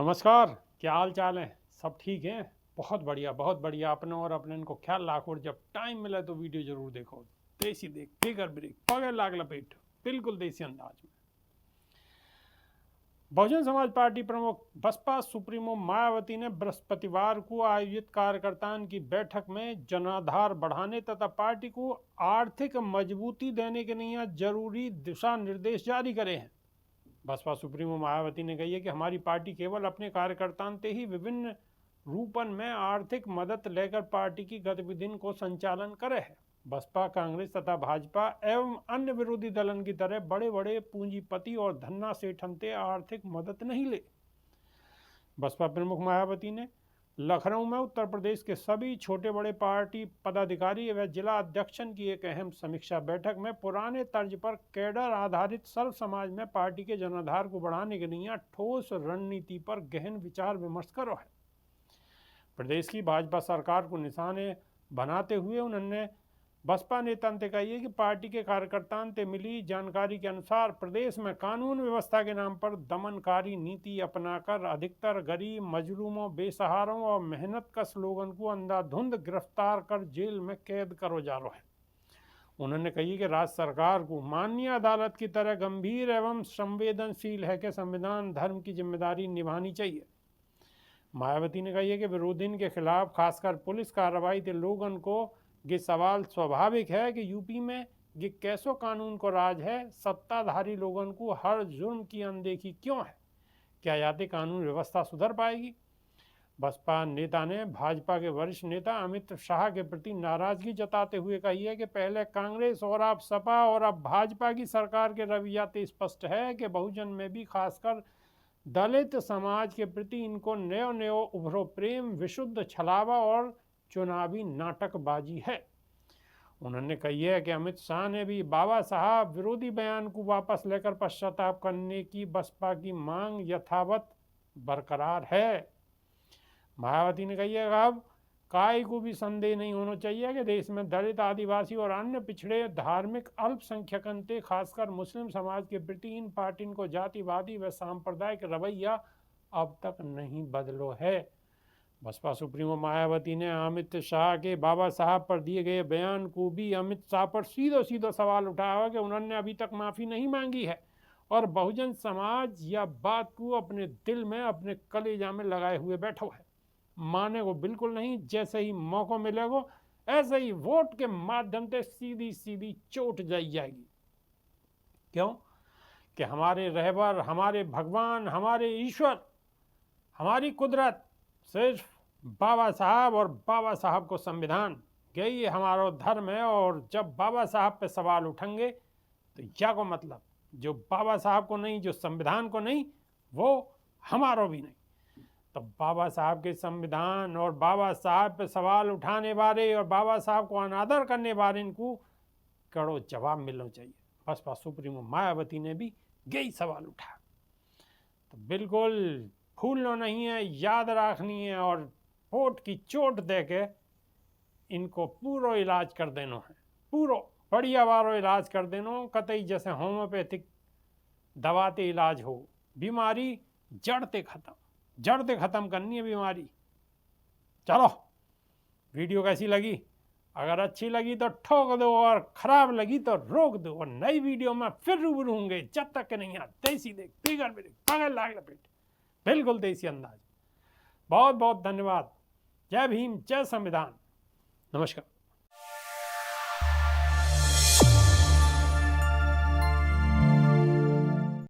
नमस्कार। क्या हाल चाल है? सब ठीक है? बहुत बढ़िया बहुत बढ़िया। अपने और अपने को ख्याल रखो और जब टाइम मिले तो वीडियो जरूर देखो। देसी देख फिगर ब्रेक पगे लाग लपेट बिल्कुल देसी अंदाज में। बहुजन समाज पार्टी प्रमुख बसपा सुप्रीमो मायावती ने बृहस्पतिवार को आयोजित कार्यकर्ताओं की बैठक में जनाधार बढ़ाने तथा पार्टी को आर्थिक मजबूती देने के लिए जरूरी दिशा निर्देश जारी करे हैं। बसपा सुप्रीमो मायावती ने कही है कि हमारी पार्टी केवल अपने कार्यकर्ताओं से ही विभिन्न रूपन में आर्थिक मदद लेकर पार्टी की गतिविधियों को संचालन करे है। बसपा, कांग्रेस तथा भाजपा एवं अन्य विरोधी दलन की तरह बड़े बड़े पूंजीपति और धन्ना सेठन से आर्थिक मदद नहीं ले। बसपा प्रमुख मायावती ने लखनऊ में उत्तर प्रदेश के सभी छोटे बड़े पार्टी पदाधिकारी व जिला अध्यक्षन की एक अहम समीक्षा बैठक में पुराने तर्ज पर कैडर आधारित सर्व समाज में पार्टी के जनाधार को बढ़ाने के लिए ठोस रणनीति पर गहन विचार विमर्श करो है। प्रदेश की भाजपा सरकार को निशाने बनाते हुए उन्होंने बसपा नेता ने कही है कि पार्टी के कार्यकर्ताओं से मिली जानकारी के अनुसार प्रदेश में कानून व्यवस्था के नाम पर दमनकारी नीति अपनाकर अधिकतर गरीब, मजलूमों, बेसहारों और मेहनत कश लोगों को अंधाधुंध गिरफ्तार कर जेल में कैद करो जा रहा है। उन्होंने कही कि राज्य सरकार को माननीय अदालत की तरह गंभीर एवं संवेदनशील है कि संविधान धर्म की जिम्मेदारी निभानी चाहिए। मायावती ने कही है कि विरोधियों के खिलाफ खासकर पुलिस कार्रवाई के लोगों को ये सवाल स्वाभाविक है कि यूपी में ये कैसो कानून को राज है, सत्ताधारी लोगों को हर जुर्म की अनदेखी क्यों है? क्या याते कानून व्यवस्था सुधर पाएगी? बसपा नेता ने भाजपा के वरिष्ठ नेता अमित शाह के प्रति नाराजगी जताते हुए कही है कि पहले कांग्रेस और अब सपा और अब भाजपा की सरकार के रवैया तो स्पष्ट है कि बहुजन में भी खासकर दलित समाज के प्रति इनको नयो नयो उभरो प्रेम, विशुद्ध छलावा और चुनावी नाटकबाजी है। उन्होंने कही है कि अमित शाह ने भी बाबा साहब विरोधी बयान को वापस लेकर पश्चाताप करने की बसपा की मांग यथावत बरकरार है। मायावती ने कही है कि अब काय को भी संदेह नहीं होना चाहिए कि देश में दलित, आदिवासी और अन्य पिछड़े धार्मिक अल्पसंख्यकों से खासकर मुस्लिम समाज के प्रति इन पार्टियों को जातिवादी व सांप्रदायिक रवैया अब तक नहीं बदलो है। बसपा सुप्रीमो मायावती ने अमित शाह के बाबा साहब पर दिए गए बयान को भी अमित शाह पर सीधा सवाल उठाया कि उन्होंने अभी तक माफ़ी नहीं मांगी है और बहुजन समाज या बात को अपने दिल में, अपने कलेजा में लगाए हुए बैठो है। माने को बिल्कुल नहीं, जैसे ही मौका मिलेगा ऐसे ही वोट के माध्यम से सीधी सीधी चोट जाएगी। क्यों? कि हमारे रहबर, हमारे भगवान, हमारे ईश्वर, हमारी कुदरत सिर्फ बाबा साहब और बाबा साहब को संविधान, यही हमारा धर्म है। और जब बाबा साहब पे सवाल उठेंगे तो क्या को मतलब जो बाबा साहब को नहीं, जो संविधान को नहीं, वो हमारा भी नहीं। तो बाबा साहब के संविधान और बाबा साहब पे सवाल उठाने वाले और बाबा साहब को अनादर करने वाले इनको कड़ो जवाब मिलना चाहिए। बसपा सुप्रीमो मायावती ने भी यही सवाल उठाया। तो बिल्कुल भूलना नहीं है, याद रखनी है और वोट की चोट दे के इनको पूरा इलाज कर देना है, पूरा बढ़िया वारो इलाज कर देना। कतई जैसे होम्योपैथिक दवाते इलाज हो, बीमारी जड़ते ख़त्म करनी है बीमारी। चलो, वीडियो कैसी लगी? अगर अच्छी लगी तो ठोक दो और ख़राब लगी तो रोक दो। और नई वीडियो में फिर रूबरू होंगे। जब तक के नहीं आते देसी देख फिगर ब्रेक पगल लाग लपेट बिल्कुल देसी अंदाज। बहुत बहुत धन्यवाद। जय भीम, जय संविधान। नमस्कार।